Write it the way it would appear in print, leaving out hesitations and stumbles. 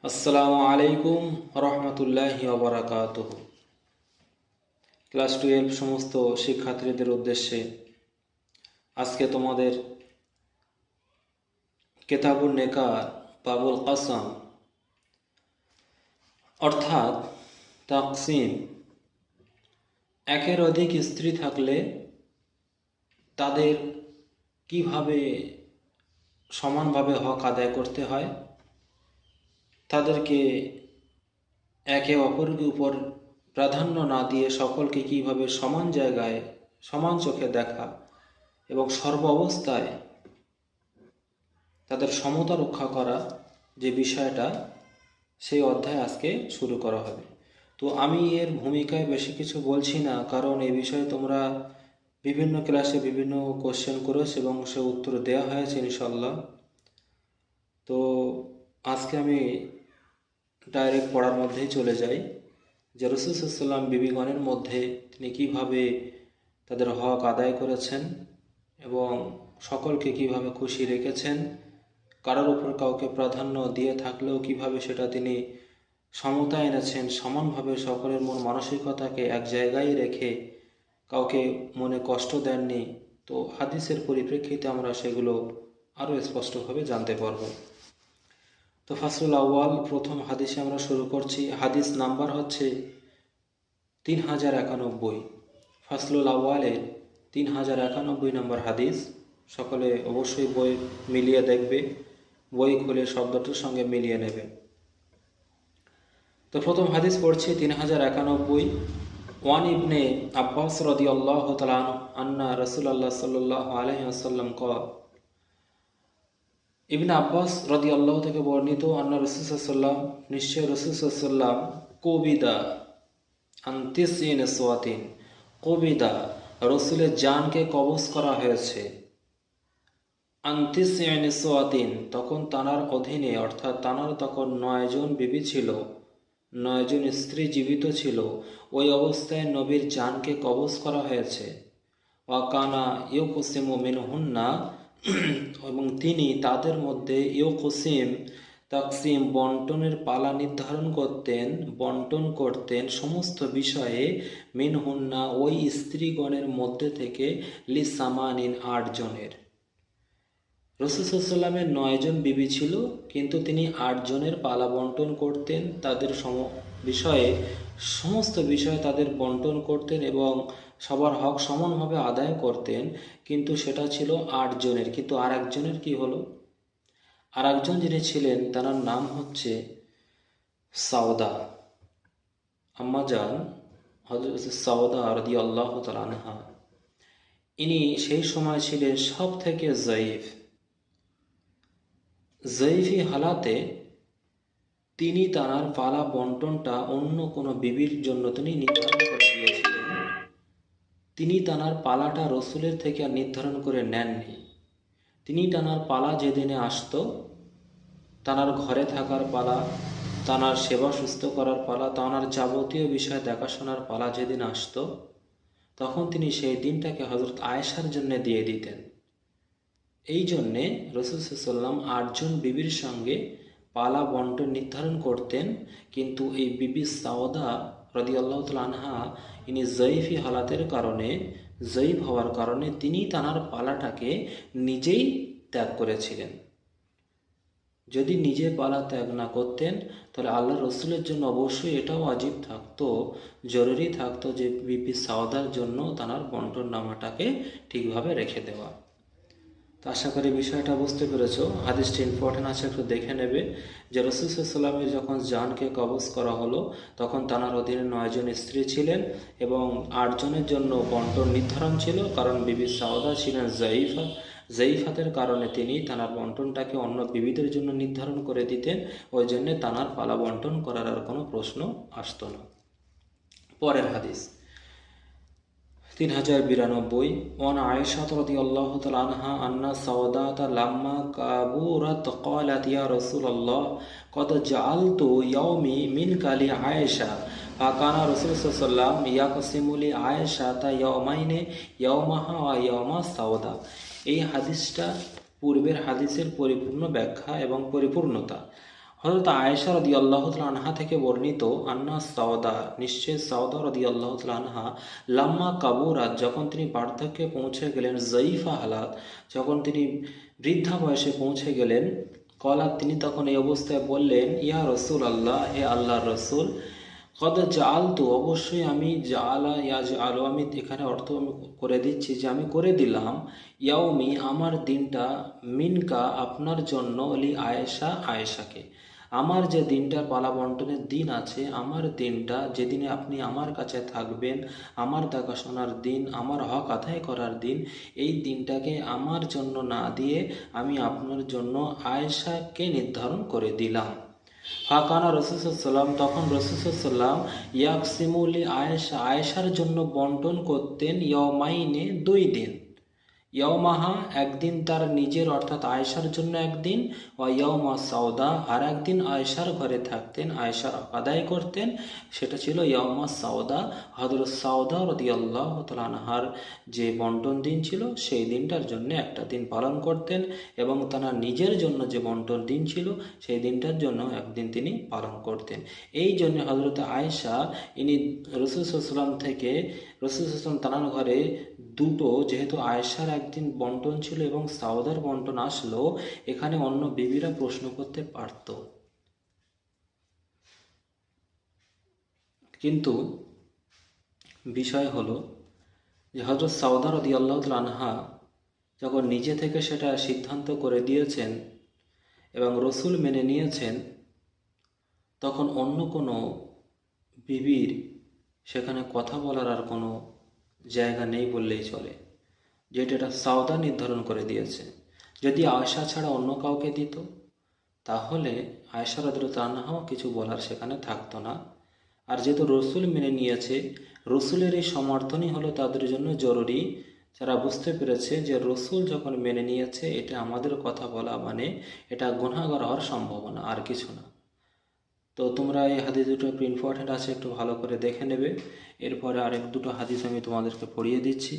আসসালামু আলাইকুম রহমতুল্লাহি ওয়া বারাকাতুহু। ক্লাস 12 সমস্ত শিক্ষার্থীদের উদ্দেশ্যে আজকে তোমাদের কিতাবুন নিকাহ বাবুল কাসাম অর্থাৎ তাকসিম, একের অধিক স্ত্রী থাকলে তাদের কিভাবে সমানভাবে হক আদায় করতে হয়, তাদেরকে একে অপরের উপর প্রাধান্য না দিয়ে সকলকে কিভাবে সমান জায়গায় সমান চোখে দেখা এবং সর্ব অবস্থায় তাদের সমতা রক্ষা করা, যে বিষয়টা সেই অধ্যায় আজকে শুরু করা হবে। তো আমি এর ভূমিকায় বেশি কিছু বলছি না, কারণ এই বিষয়ে তোমরা বিভিন্ন ক্লাসে বিভিন্ন কোশ্চেন করেছো এবং সে উত্তর দেওয়া হয়েছে ইনশাল্লাহ। তো আজকে আমি ডাইরেক্ট পড়ার মধ্যেই চলে যাই যে রাসূল সাল্লাল্লাহু আলাইহি ওয়াসাল্লাম বিবিগণের মধ্যে তিনি কিভাবে তাদের হক আদায় করেছেন এবং সকলকে কিভাবে খুশি রেখেছেন, কারোর উপর কাউকে প্রাধান্য দিয়ে থাকলেও কিভাবে সেটা তিনি সমতা এনেছেন, সমানভাবে সকলের মন মানসিকতাকে এক জায়গায় রেখে কাউকে মনে কষ্ট দেননি। তো হাদিসের পরিপ্রেক্ষিতে আমরা সেগুলো আরও স্পষ্টভাবে জানতে পারব। তো ফাসলুল আউয়াল, প্রথম হাদিসে আমরা শুরু করছি। হাদিস নাম্বার হচ্ছে 3091। ফাসলুল আউয়ালের 3091 নম্বর হাদিস। সকলে অবশ্যই বই মিলিয়ে দেখবে, বই খুলে শব্দটির সঙ্গে মিলিয়ে নেবে। তো প্রথম হাদিস পড়ছি 3091। ওয়ান ইবনে আব্বাস রাদিয়াল্লাহু তাআলা আন্না রাসূলুল্লাহ সাল্লাল্লাহু আলাইহি ওয়াসাল্লাম ক্বাল, ইবনে আব্বাস রাদিয়াল্লাহু থেকে বর্ণিত, আন্না রাসূল সাল্লাল্লাহু, নিশ্চয় রাসূল সাল্লাল্লাহু কবিদা আনতিসিন সোয়াতিন, কবিদা রসুলের জানকে কবজ করা হয়েছে। আনতিসিন সোয়াতিন, তখন তানার অধীনে অর্থাৎ তানার তখন 9 জন বিবি ছিল, 9 জন স্ত্রী জীবিত ছিল। ওই অবস্থায় নবীর জানকে কবজ করা হয়েছে। ওয়াকানা ইউকুসিমু মিনহুন্না, এবং তিনি তাদের মধ্যে ইউকুসিম তাকসিম বন্টনের পালা নির্ধারণ করতেন, বন্টন করতেন সমস্ত বিষয়ে, মিনহুন্না ওই স্ত্রীগণের মধ্যে থেকে, লিসামানিন 8 জনের। রাসূল সাল্লাল্লাহু আলাইহি ওয়াসাল্লামের 9 জন বিবি ছিল, কিন্তু তিনি 8 জনের পালা বন্টন করতেন, তাদের বিষয়ে সমস্ত বিষয়ে তাদের বন্টন করতেন এবং সবার হক সমানভাবে আদায় করতেন। কিন্তু সেটা ছিল 8 জনের। কিন্তু আর একজনের কি হলো? আর একজন যিনি ছিলেন তার নাম হচ্ছে সাউদা, আম্মাজান হযরত সাউদা রাদিয়াল্লাহু তাআলা আনহা। ইনি সেই সময় ছিলেন সব থেকে জয়ীফি হালাতে। তিনি তার পালা বন্টনটা অন্য কোনো বিবির জন্য তিনি নির্ধারণ করে দিয়েছিলেন। তিনি তার পালাটা রসুলের থেকে আর নির্ধারণ করে নেননি। তিনি তার পালা যেদিনে আসতো, তার ঘরে থাকার পালা, তার সেবা সুস্থ করার পালা, তার যাবতীয় বিষয় দেখাশোনার পালা যেদিন আসতো, তখন তিনি সেই দিনটাকে হযরত আয়েশার জন্য দিয়ে দিতেন। এই জন্যে রাসূল সাল্লাল্লাহু আলাইহি ওয়াসাল্লাম 8 জন বিবির সঙ্গে পালা বন্টন নির্ধারণ করতেন। কিন্তু এই বিবি সাউদা রাদিয়াল্লাহু তাআলা আনহা, ইনি জয়ীফি হালাতের কারণে, জয়ীফ হওয়ার কারণে তিনি তার পালাটাকে নিজেই ত্যাগ করেছিলেন। যদি নিজে পালা ত্যাগ না করতেন, তাহলে আল্লাহ রসুলের জন্য অবশ্যই এটাও ওয়াজিব থাকতো, জরুরি থাকতো যে বিবি সাউদার জন্য তার বন্টন নামাটাকে ঠিকভাবে রেখে দেওয়া। তো আশা করি বিষয়টা বুঝতে পেরেছো। হাদিসটি ইম্পর্টেন্ট আছে, একটু দেখে নেবে যে রাসূল সাল্লাল্লাহু আলাইহি ওয়াসাল্লামের যখন জানকে কবজ করা হলো, তখন তার অধীনে 9 জন স্ত্রী ছিলেন এবং 8 জনের জন্য বন্টন নির্ধারণ ছিল। কারণ বিবি সাউদা ছিলেন জয়ীফাতের কারণে তিনি তার বন্টনটাকে অন্য বিবিদের জন্য নির্ধারণ করে দিতেন। ওই জন্যে তার পালা বন্টন করার আর কোনো প্রশ্ন আসতো না। পরের হাদিস 3092। ওয়ান আয়েশা রাদিয়াল্লাহু তাআলা আনহা আন্না সাওদাতা লাম্মা কাবুরাত ক্বালাত ইয়া রাসূলুল্লাহ ক্বাদ জাআলতু ইয়াওমি মিন কালি আয়েশা ফাকানা রাসূল সাল্লাল্লাহু আলাইহি ওয়াসাল্লাম ইয়াকসিমু লি আয়েশাতা ইয়াওমাইনি ইয়াওমাহা ওয়া ইয়াওমা সাওদা। এই হাদিসটা পূর্বের হাদিসের পরিপূর্ণ ব্যাখ্যা এবং পরিপূর্ণতা। হযরত আয়েশা রাদিয়াল্লাহু তাআলা আনহা থেকে বর্ণিত, আন্না সাওদা, নিশ্চয় সাওদা রাদিয়াল্লাহু তাআলা আনহা, লাম্মা কাবুরাত, যখন তিনি বার্ধক্যে পৌঁছে গেলেন, জয়ীফা হালাত, যখন তিনি বৃদ্ধা বয়সে পৌঁছে গেলেন, কলাত, তিনি তখন এই অবস্থায় বললেন, ইয়া রসুল আল্লাহ, হে আল্লাহর রসুল, কদ জাআলতু, অবশ্যই আমি, জাআলা ইয়াজআলু, আমি এখানে অর্থ আমি করে দিচ্ছি যে আমি করে দিলাম, ইয়াউমি, আমার দিনটা, মিনকা, আপনার জন্য, লি আয়েশা, আয়েশাকে, আমার যে দিনটার পালা বন্টনের দিন আছে, আমার দিনটা যেদিনে আপনি আমার কাছে থাকবেন, আমার দেখাশোনার দিন, আমার হক আদায় করার দিন, এই দিনটাকে আমার জন্য না দিয়ে আমি আপনার জন্য আয়েশাকে নির্ধারণ করে দিলাম। ফাকানা রসুলাম, তখন রসুলাম ইয়াকসিমুলি আয়েশা, আয়েশার জন্য বন্টন করতেন, ইয়মাইনে, 2 দিন, ইয়মাহা, একদিন তার নিজের অর্থাৎ আয়েশার জন্য একদিন, ও ইয়মা সাউদা, আর একদিন আয়েশার ঘরে থাকতেন, আয়েশার আদায় করতেন, সেটা ছিল ইয়মা সাউদা। হযরত সাউদা রাদিয়াল্লাহু তাআলা আনহার যে বন্টন দিন ছিল, সেই দিনটার জন্য একটা দিন পালন করতেন, এবং তার নিজের জন্য যে বন্টন দিন ছিল, সেই দিনটার জন্য একদিন তিনি পালন করতেন। এই জন্য হযরত আয়েশা, ইনি রাসূল সাল্লাল্লাহু আলাইহি ওয়াসাল্লাম থেকে, রাসূল সাল্লাল্লাহু আলাইহি ওয়াসাল্লাম তার ঘরে দুটো, যেহেতু আয়েশার একদিন বন্টন ছিল এবং সাউদার বন্টন আসলো, এখানে অন্য বিবিরা প্রশ্ন করতে পারত, কিন্তু বিষয় হলো যে হযরত সাউদা রাদিয়াল্লাহু তাআলা আনহা যখন নিজে থেকে সেটা সিদ্ধান্ত করে দিয়েছেন এবং রসুল মেনে নিয়েছেন, তখন অন্য কোনো বিবির সেখানে কথা বলার আর কোনো জায়গা নেই বললেই চলে, যেটা এটা সাউদা নির্ধারণ করে দিয়েছে। যদি আয়েশা ছাড়া অন্য কাউকে দিত, তাহলে আয়েশা রাদিয়াল্লাহু আনহাও কিছু বলার সেখানে থাকতো না। আর যেহেতু রসুল মেনে নিয়েছে, রসুলের এই সমর্থনই হলো তাদের জন্য জরুরি। যারা বুঝতে পেরেছে যে রসুল যখন মেনে নিয়েছে, এটা আমাদের কথা বলা মানে এটা গুনাহগার হওয়ার সম্ভাবনা, আর কিছু না। তো তোমরা এই হাদিস দুটো ইম্পর্টেন্ট আছে, একটু ভালো করে দেখে নেবে। এরপরে আরেক দুটো হাদিস আমি তোমাদেরকে পড়িয়ে দিচ্ছি।